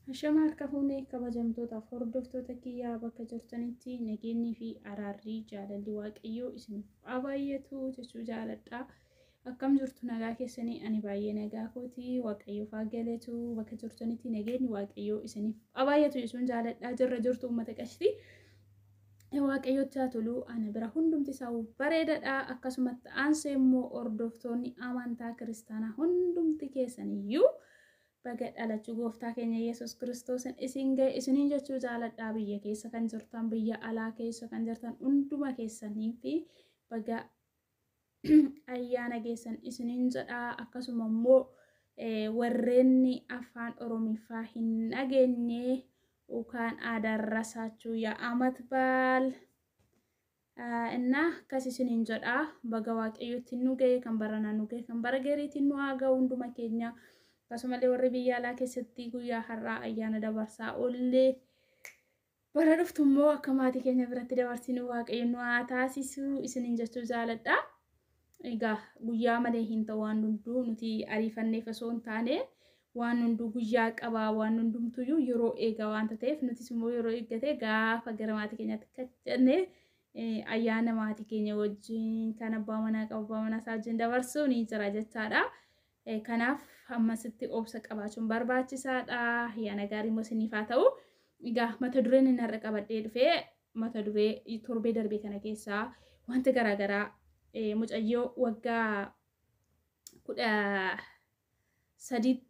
Hashama harka fuunee kabajamtootaaf hordoftoota kiyyaa bakka jirtanitti nageenyi fi araarrii jaalalli waaqayyoo isiniif haa baay'atu jechuu jaaladha. Akkam jirtu nagaa keessanii ani baay'ee nagaa kooti waaqayyoof haa galatu bakka jirtanitti nageenyi waaqayyoo isiniif haa baay'atu jechuun jaaladha. Jirra jirtu uummata qashtii waaqayyotti haa tolu ana bira hundumti isaa bareedadha. Akkasumatti aansee immoo hordoftoonni amantaa kiristaanaa hundumti keessaniyyuu baga dhalachuu gooftaa keenya Yesuus Kiristoosin isin ga'e isiniin jechuu jaaladhaa. Biyya keessa kan jirtan biyya alaa keessa kan jirtan hunduma keessanii fi baga ayyaana geessan isiniin jedhaa. Akkasuma immoo warreen afaan Oromiffaa hin dhageenye yookaan aadaa yaa amat baal እና ከሲስኒን ጀዳ በገዋቀዮት ኑገ ከንበረና ኑገ ከንበረ ገሪት ኑአጋ ወንዱማ ኬኛ ከሱመሌ ወረ ቢያላ ከሰቲ ጉያ ሐራ አያነ ደበርሳ ኦሌ በረዱፍቱሞ አከማቲ ኬኛ ብረት ደበርሲኑ ዋቀዩ ኑአታሲሱ ኢስኒን ጀቹ ዛለዳ ኢጋ ጉያ መሌ ሂንተ ዋንዱንዱ ኑቲ አሪፈኔ ፈሶን ታኔ ዋንዱንዱ ጉያ ቀባ ዋንዱንዱምቱዩ ይሮ ኤጋ ዋንተ ተፍ ኑቲ ስሞ ይሮ ኤገቴ ጋፋ ገረማቲ ኬኛ ተከጨኔ ayyaana maatii keenya wajjin kan abbaa manaa qabu abbaa manaa saajjin dabarsuu ni jira jechaadha. Kanaaf hammasitti obsa qabaachuun barbaachisaadha. Ayyaana gaarii immoo haa ta'u. Egaa mata dureen inni har'a qabadhee dhufee mata duree torbee darbee kana keessaa wanti garaagaraa mucayyoo waggaa 13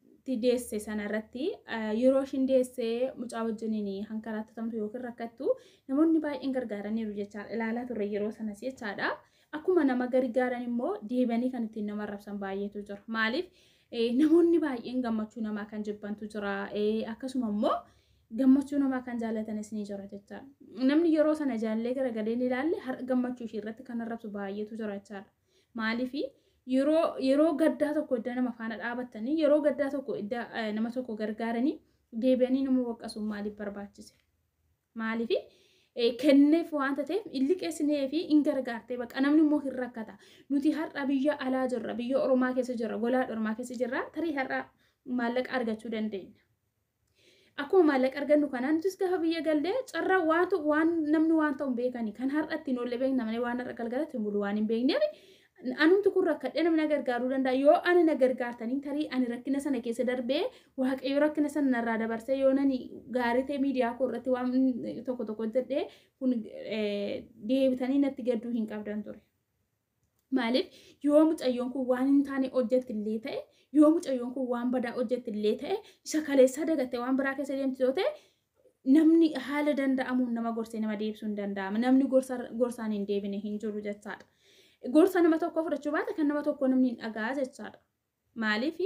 deesse sanarratti yeroo ishiin deesse mucaa wajjiniin hankaraatatamtu yookiin rakkattu namoonni baay'een gargaaraniiru jechaadha. Ilaalaa turre yeroo sanas jechaadha. Akkuma nama gargaaran immoo deebanii kan ittiin nama rabsan baay'eetu jira. Maaliif namoonni baay'een gammachuu namaa kan jibbantu jira. Akkasuma immoo gammachuu namaa kan jaallatanis ni jira jechaadha. Namni yeroo sana jaallee garagalee ilaalle har'a gammachuu ishee irratti kan rabsu baay'eetu jira jechaadha. Maaliif yeroo gaddaa tokko idda nama faana dhaabatanii yeroo gaddaa tokko idda nama tokko gargaaranii deebi'anii nama waqqasuun maaliif barbaachise? Maaliif kenneef waan ta'eef illiqeessinee fi in gargaartee baqa namni immoo hin rakkata. Nuti har'a biyya alaa jirra, biyya Oromaa keessa jirra, golaa Oromaa keessa jirra, tarii har'a maallaqa argachuu dandeenya. Akkuma maallaqa argannu kanaan nutis gaafa biyya gallee carraa waan namni waan ta'u beekanii kan har'a ittiin oolle beekna malee waan har'a galgalatti bulu waan hin beekneef anumtu kun rakkadhee namni na gargaaruu danda'a. Yoo ani na gargaartanii tarii ani rakkina sana keessa darbee waaqayyo rakkina sana narraa dabarsee yoo nani gaarii ta'e miidiyaa koo irratti waan tokko jedhee kun deebitanii natti gadduu hin qabdan ture. Maaliif yoo mucayyoon kun waan hin taane hojjettillee ta'e yoo mucayyoon kun waan badaa hojjettillee ta'e isa kaleessa dagattee waan biraa keessa deemtu yoo ta'e namni haala danda'amuun nama gorsee nama deebisuu hin danda'ama. Namni gorsaan hin deebine hin jiru jechaadha. Gorsa nama tokko fudhachuu baate kan nama tokko namni hin dhagaa jechaadha. Maaliif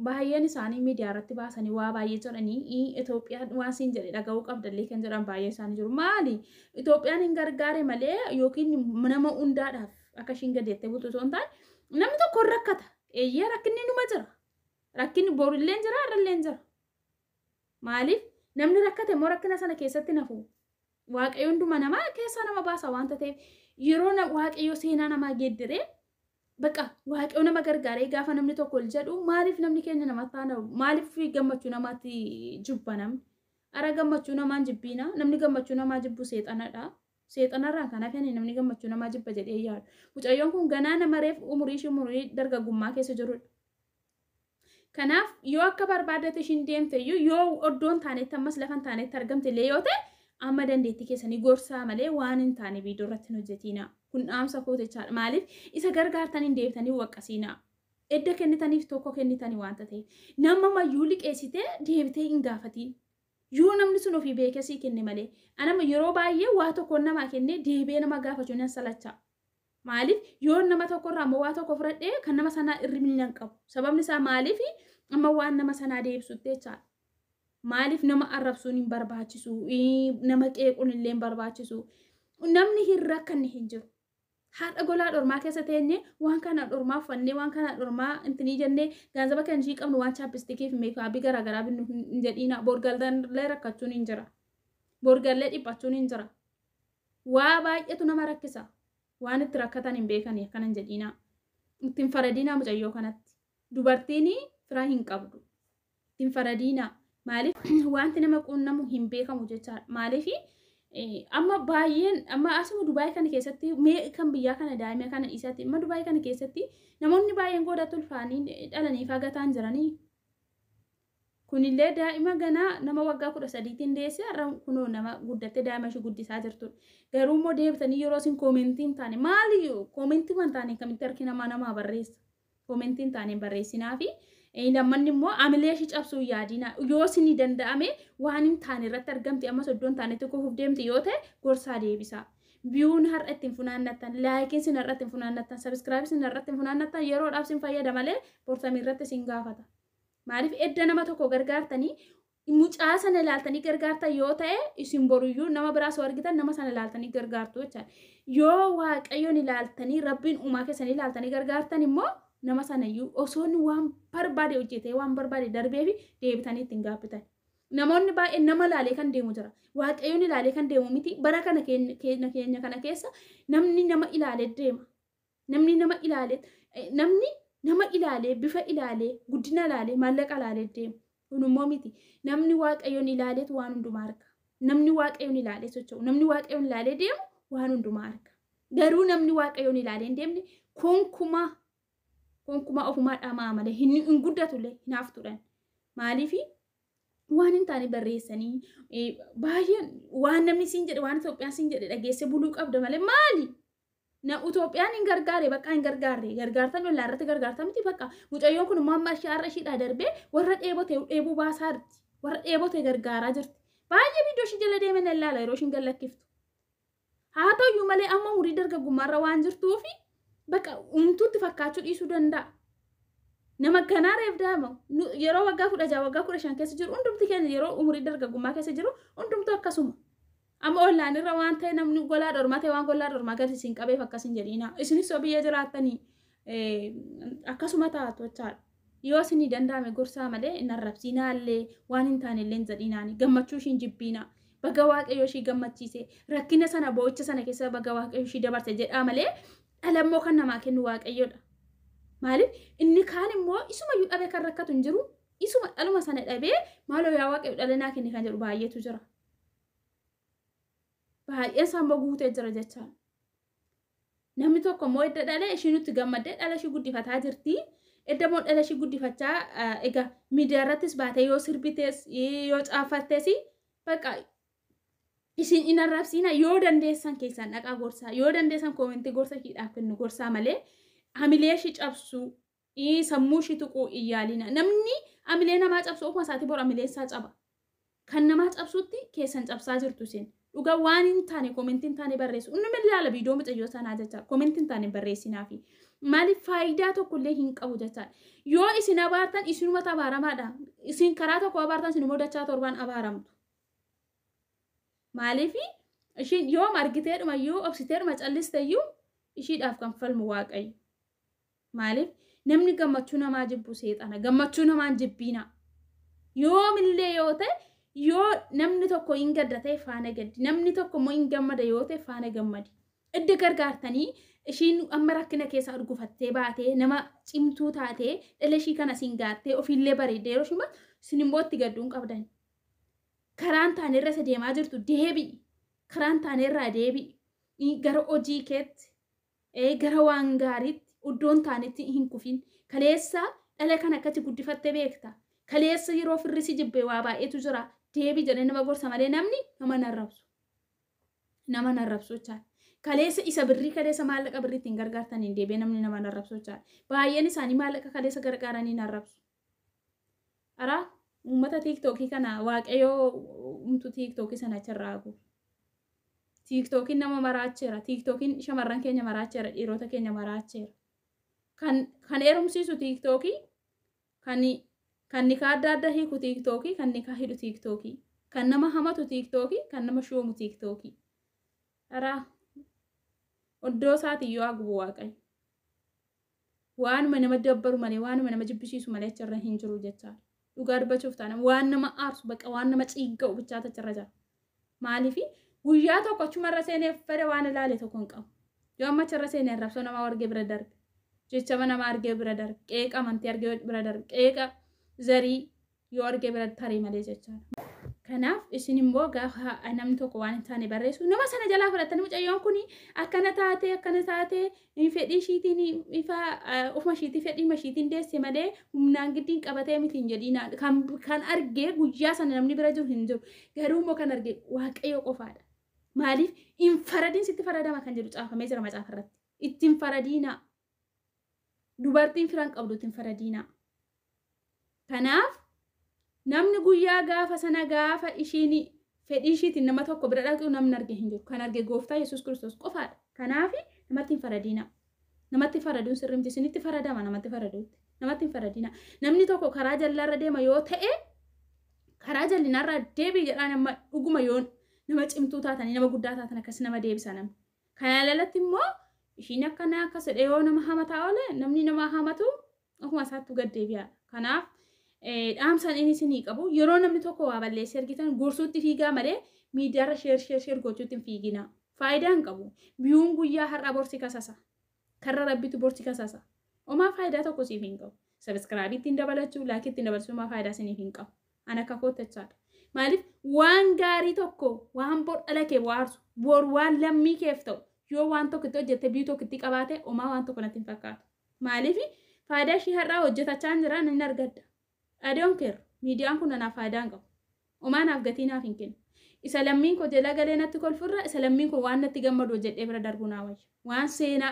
baay'een isaanii miidiyaa irratti baasanii waa baay'ee jedhanii Itoophiyaan waan siin jedhe dhaga'uu qabdallee kan jedhan baay'ee isaanii jiru. Maali Itoophiyaan hin gargaare malee yookiin nama hundaadhaaf akka ishiin gadeettee bultu osoo hin taane namni tokko rakkata. Eeyyee rakkinni numa jira. Rakkinni borillee jira har'allee jira. Maaliif namni rakkate immoo rakkina sana keessatti nafu. Waaqayyo hunduma namaa keessaa nama baasa waan ta'eef yeroo waaqayyo seenaa namaa geeddiree baqa waaqayyo nama gargaaree gaafa namni tokko ol jedhu maaliif namni keenya namatti taana maaliif gammachuu namaatti jibba namni ara gammachuu namaan jibbiina namni gammachuu namaa jibbu seexanadha. Seexanarraa kan hafe namni gammachuu namaa jibba jedhee yaadu. Mucayyoon kun ganaa nama reef umurii dargaggummaa keessa jirudha. Kanaaf yoo akka barbaadate ishiin deemte yoo oddoon taanetti ammas lafan taanetti argamte illee yoo ta'e amma dandeettii keessanii gorsaa malee waan hin taane viidiyoo irratti hin hojjetina. Kun dhaamsa kootichaadha. Maaliif isa gargaartanii deebitanii waqqasiina. Edda kennitaniif tokko kennitanii waan ta'eef nama mayyuu liqeessitee deebitee hin gaafatiin. Yoo namni sun ofii beekasii kenne malee anama yeroo baay'ee waa tokko namaa kennee deebee nama gaafachuu nan salacha. Maaliif yoo nama tokko irraa ammoo waa tokko fudhadhee kan nama sanaa irrimina hin qabu. Sababni isaa maaliif amma waan nama sanaa deebisutti jechaadha. Maaliif nama arrabsuun hin barbaachisu, nama qeequun illee hin barbaachisu. Namni hin rakkanne hin jiru. Haadha golaa dhormaa keessa teenye waan kana dhormaa uffannee waan kana dhormaa intinii jennee gaazaba kan ishii qabnu waan chaappistiikii fi meekaabii garaagaraa binnu hin jedhiina. Boorgallee rakkachuun hin jira. Boorgallee dhiphachuun hin jira. Waa baay'eetu nama rakkisa. Waan itti rakkatan hin beekanii akkana hin jedhiina. Ittiin faradiinaa mucayyoo kanatti. Dubartiin firaa hin qabdu. Ittiin faradiinaa. maaliif wanti nama quunnamu hin beekamu jechaadha. Maaliif amma baay'een amma asuma Dubaay kana keessatti mee kan biyyaa kana daa'ima kana isaatti amma Dubaay kana keessatti namoonni baay'een gooda tulfaanii dhalanii fagataan jiranii. Kunillee daa'ima ganaa nama waggaa 13 deesse har'a kunoo nama guddatte daa'ima ishee guddisaa jirtudha. Garuu immoo deebitanii yeroo isin koomentiin taane maali koomentii waan taane kamitti harki namaa barreessa. Koomentiin taane barreessinaa fi namni immoo amilee ishee cabsuu yaadina yoo isin danda'ame waan hin taane irratti argamti amma soddoon taanetti kufuuf deemti yoo ta'e gorsaa deebisa. Biyuun har'a ittiin funaannattan laayikiin sin har'a ittiin funaannattan sabiskiraabii sin har'a ittiin funaannattan yeroodhaaf sin fayyada malee borsamii irratti sin gaafata. Maaliif edda nama tokko gargaartanii mucaa sana ilaaltanii gargaartan yoo ta'e isin boruyyuu nama biraa soo argitan nama sana ilaaltanii gargaartu jechaadha. Yoo waaqayyoon ilaaltanii rabbiin uumaa keessanii ilaaltanii gargaartan immoo nama sanayyuu osoo waan barbaade hojjetee waan barbaade darbee fi deebitanii ittiin gaafatan. Namoonni baay'een nama ilaalee kan deemu jira. Waaqayyoon ilaalee kan deemu miti. Bara kana keenya kana keessa namni nama ilaalee deema. Namni nama ilaalee bifa ilaalee guddina ilaalee maallaqa ilaalee deema. Kun immoo miti. Namni waaqayyoon ilaaleetu waan hundumaa arga. Namni waaqayyoon ilaalee socho'u. Namni waaqayyoon ilaalee deemu waan hundumaa arga. Garuu namni waaqayyoon ilaalee hin deemne konkumaa ofumaa dhamaa malee hin guddatullee hin haftuudhaan. Maaliif waan hin taane barreessanii baay'een waan namni siin jedhe waan Itoophiyaan siin jedhe dhageesse buluu qabda malee maali? Na Itoophiyaan hin gargaare bakka hin gargaarre gargaartan wallaa irratti gargaartan miti bakka mucayyoon kun immoo amma shaarra ishiidhaa darbee warra dheebuu baasaa jirti. Warra dheebote gargaaraa jirti. Baay'ee viidiyoo ishii jala deeman ilaala yeroo ishiin gallakkiftu. Haa ta'uyyuu malee amma umurii dargaggummaarra waan jirtuufi bakka umtuutti fakkaachuu dhiisuu danda'a. Nama kanaa reefdaama yeroo waggaa 16 waggaa 15 keessa jiru hundumti keenya yeroo umurii dargaggummaa keessa jiru hundumtu akkasuma. Amma ollaan irra waan ta'e namni golaa dhormaa ta'e waan golaa dhormaa gadi isin qabeef akkas hin jedhiina. Isinis yoo biyya jiraattanii akkasuma taatu jechaadha. Yoo isinii danda'ame gorsaa malee hin arrabsiinaallee waan hin taanellee hin jedhiinaani gammachuu ishiin jibbiina. Baga waaqayyo ishii gammachiise rakkina sana boo'icha sana keessa baga waaqayyo ishii dabarse jedhaa malee dhalammoo kan namaa kennu waaqayyoodha. Maaliif inni kaan immoo isuma iyyuu dhabee kan rakkatu hin jiru isuma dhaluma sana dhabee maaloo yaa waaqayyo dhalanaa kenne kan jedhu baay'eetu jira. Baay'een sammuu guutee jira jechaadha. Namni tokko immoo edda dhalee ishii nutti gammaddee dhala ishii guddifataa jirti. Edda immoo dhala ishii guddifachaa egaa miidiyaa irrattis baatee yoo sirbitees yoo caaffattees bakka isin hin arrabsiina yoo dandeessan keessaan dhaqaa gorsaa yoo dandeessan koomentii gorsa ishiidhaaf kennu gorsaa malee hamilee ishii cabsuu sammuu ishii tuquu iyyaalina. Namni hamilee namaa cabsu ofuma isaatii bor hamilee isaa caba. Kan namaa cabsuutti keessan cabsaa jirtu isin. Dhugaa waan hin taane koomentii hin taane barreessu. Inni ilaala viidiyoo mucayyoo sanaa jecha koomentii hin taane barreessinaafi. Maaliif faayidaa tokkollee hin qabu jechaadha. Yoo isin abaartan isinuma abaaramaadha. Isin karaa tokko abaartan isin immoo dachaa torbaan abaaramtu. Maaliif ishiin yoo margiteedhuma yoo obsiteedhuma callisteeyyuu ishiidhaaf kan falmu waaqayyo. Maaliif namni gammachuu namaa jibbu seexana gammachuu namaan jibbiina. Yoo millee yoo ta'e yoo namni tokko hin gadda ta'e faana gaddi namni tokko immoo hin gammada yoo ta'e faana gammadi. Edda gargaartanii ishiin amma rakkina keessaa urgufattee baatee nama cimtuu taatee dhala ishii kana siin gaattee ofiillee bareeddee yeroo shuma isin immoo itti gadduun qabdan. Karaan taanerra isa deemaa jirtu deebi'i. Karaan taanerraa deebi'i. Gara hojii keetti gara waan gaariitti iddoon taanetti hin kufin. Kaleessa dhala kan akkatti guddifattee beekta. Kaleessa yeroo firrisi jibbee waa baay'eetu jira. Deebii jedhee nama gorsa malee namni nama narrabsu. Nama narrabsu jechaadha. Kaleessa isa birrii kaleessa maallaqa birriitti hin gargaartaniin deebi'ee namni nama narrabsu jechaadha. Baay'een isaanii maallaqa kaleessa gargaaranii narrabsu. Araa uummata tiiktookii kana waaqayyoo umtu tiiktookii sana achirraa gubu. Tiiktookiin nama maraacheera. Tiiktookiin shamarran keenya maraacheera. Dhiirota keenya maraacheera. Kan heerumsiisu tiiktookii kan nikaa adda adda hiiku tiiktookii kan nikaa hidhu tiiktookii kan nama hamatu tiiktookii kan nama shoomu tiiktookii. Araa oddoo isaati yoo agubu waaqayyo. Waanuma nama dabbaru malee waanuma nama jibbisiisu malee achirra hin jiru jechaadha. Dhugaa dubbachuuf taana waan nama aarsu bakka waan nama ciigga'u bichaata achirra jira. Maaliif guyyaa tokko achumarra seenee fedhe waan ilaale tokko hin qabu. Yoo amma achirra seenee arrabsoo nama argee bira darbe. Jechama nama argee bira darbe. Qeeqa amantii argee bira darbe. Qeeqa zarii yoo argee bira tarii malee jechaadha. Kanaaf isin immoo gaafa namni tokko waan hin taane barreessu nama sana jalaa fudhatanii mucayyoon kun akkana taate fedhii ishiitiin ifa ofuma ishiitii fedhii ishiitiin deesse malee humnaan giddiin qabatee mitiin jedhiina kan argee guyyaa sana namni bira jiru hin jiru garuu immoo kan argee waaqayyo qofaadha. Maaliif hin faradiin sitti faradama kan jedhu caafamee jira macaafa irratti. Ittiin faradiina dubartiin firan qabdu ittiin faradiina. Kanaaf namni guyyaa gaafa sana gaafa ishiin fedhii ishiitiin nama tokko bira dhaqu namni arge hin jiru. Kan arge gooftaa Yesuus Kiristoos qofaadha. Kanaaf namatti hin faradiina. Namatti faraduun sirrimti isinitti faradama namatti faraduutti. Namatti hin faradina. Namni tokko karaa jallarra deema yoo ta'e karaa jallinarra deebii jedhaan amma dhuguma yoo nama cimtuu taatanii nama guddaa taatan akkas nama deebisa namni. Kana lalatti immoo ishiin akkana akkas jedhee yoo nama hamataa oole namni nama hamatu akkuma isaattuu gad deebi'a. Kanaaf dhaamsaan inni isinii qabu yeroo namni tokko waa balleessee argitan gorsuutti fiigaa malee miidiyaarra sheer gochuutti hin fiigina. Faayidaa hin qabu. Biyuun guyyaa har'a borsi kasasa. Karra rabbitu borsi kasasa. Omaa faayidaa tokko siif hin qabu. Sabiskiraabii ittiin dabalachuu, laakii ittiin dabalachuu omaa faayidaa isiniif hin qabu. Ana akka koottachaadha. Maaliif waan gaarii tokko waan bor dhala kee bohaarsu bor waan lammii keef ta'u yoo waan tokko itti hojjette biyyu tokko itti qabaate omaa waan tokko natti hin fakkaatu. Maaliif faayidaa ishii har'aa hojjetachaa hin jira namni argadda. Adoon keer miidiyaan kun anaaf faayidaa hin qabu. Omaa naaf gatii naaf hin kennu. Isa lammiin koo jala galee natti kolfurra isa lammiin koo waan natti gammadu hojjedhee bira darbuu naa wayya. Waan seenaa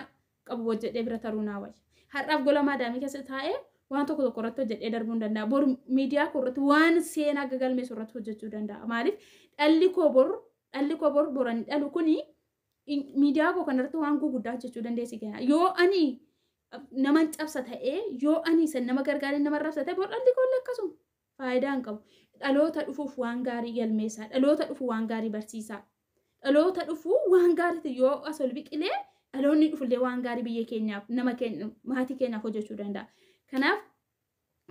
qabu hojjedhee bira taruu naa wayya. Har'aaf gola maadaamii keessa taa'ee waan tokko irratti hojjedhee darbuu hin danda'a. Bor miidiyaa koo irratti waan seenaa gagalmeessu irratti hojjechuu danda'a. Maaliif dhalli koo bor boranii dhalu kuni miidiyaa koo kanarratti waan guguddaa hojjechuu dandeessi kenna. Yoo ani nama cabsa ta'ee yoo ani san nama gargaaree nama rabsa ta'e bor dhalli koo akkasuma faayidaa hin qabu. Dhaloota dhufuuf waan gaarii galmeessaa, dhaloota dhufu waan gaarii barsiisaa, dhaloota dhufu waan gaarii yoo as ol biqilee dhaloonni dhufullee waan gaarii biyya keenyaaf nama keenya maatii keenyaaf hojjechuu danda'a. Kanaaf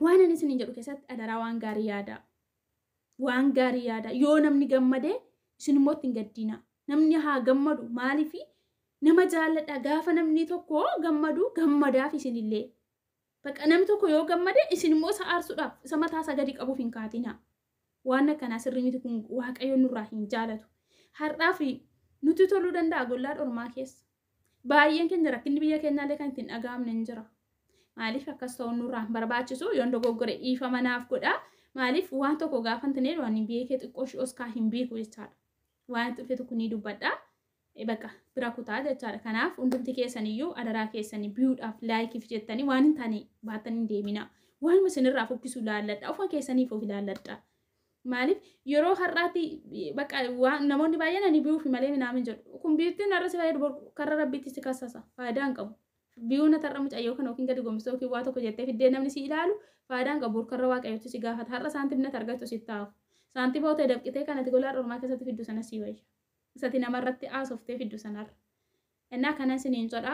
waan ani isiniin jedhu keessatti adaraa waan gaarii yaada. Waan gaarii yaada. Yoo namni gammadee isin immoo ittiin gaddiina. Namni haa gammadu maaliif nama jaalladha gaafa namni tokko gammadu gammadaaf isinillee. Bakka namni tokko yoo gammade isin immoo isa aarsuudhaaf isa mataa isa gadi qabuuf hin kaatina. Waan akkanaa sirrii miti kun waaqayyoon nurraa hin jaalatu. Har'aa fi nuti toluu danda'a gollaa dhormaa keessa. Baay'een keenya rakkinni biyya keenyaallee kan ittiin dhaga'amne hin jira. Maaliif akkas ta'uun nurraa hin barbaachisu yoon dogoggore dhiifama naaf godha. Maaliif waan tokko gaafa hin taane waan biyya kee xiqqoo ishee oskaa hin beeku jechaadha. Waan dhufe tokko ni dubbadha. Bakka bira kutaa jechaadha. Kanaaf hundumti keessaniyyuu adaraa keessanii biyuudhaaf laayikiif jettanii waan hin taane baatanii hin deemina. Waan isinirraa fokkisu ilaalladha. Ofuma keessaniif of ilaalladha. Maaliif yeroo har'aatti bakka namoonni baay'een ani biyuuf malee minaamin jedhu. Kun biyuttiin har'a si fayyadu karra rabbiitti si kassasa. Faayidaa hin qabu. Biyuun tarra mucayyoo kan yookiin gadi gombisoo yookiin waa tokko jettee fiddee namni si ilaalu faayidaa hin qabu. Karra waaqayyootti si gaafata. Har'a saantimni argattu si taa'u. Saantii bootee dabqitee kanatti golaa dhormaa keessatti fiddu sana si wayya. Isati namarratti haasoftee fiddu sanarra. Innaa kanan siniin jedha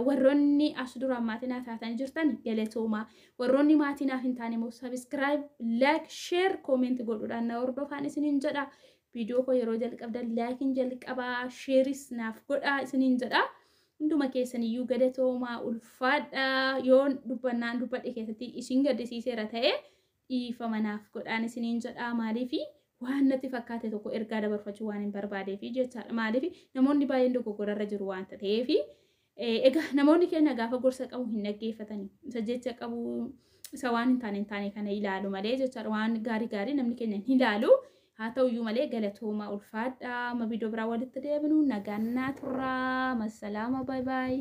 warroonni as duraan maatii taatan jirtan galatooma. Warroonni maatii naaf hin taane immoo subscribe, like, share, comment godhuudhaan na hordofaa isiniin jedha. Viidiyoo koo yeroo jalqabdan laakiin jalqabaa, shareis naaf godhaa isiniin jedha. Hunduma keessaniyyuu galatooma ulfaadha. Yoo dubbadhe keessatti isin gaddisiiseera ta'e dhiifama naaf godhaan isiniin jedha. Maaliifi waan natti fakkaate tokko ergaa dabarfachuu waan hin barbaadeefi jechaadha. Maaliif namoonni baay'een dogoggorarra jiru waan ta'eef egaa namoonni keenya gaafa gorsa qabu hin dhaggeeffatani. Isa jecha qabu isa waan hin taane kana ilaalu malee jechaadha. Waan gaarii namni keenya hin ilaalu. Haa ta'uyyuu malee galatooma ulfaadha. Ma viidiyoo biraa walitti deebinu nagaan naa turraa. Masalaama bye bye.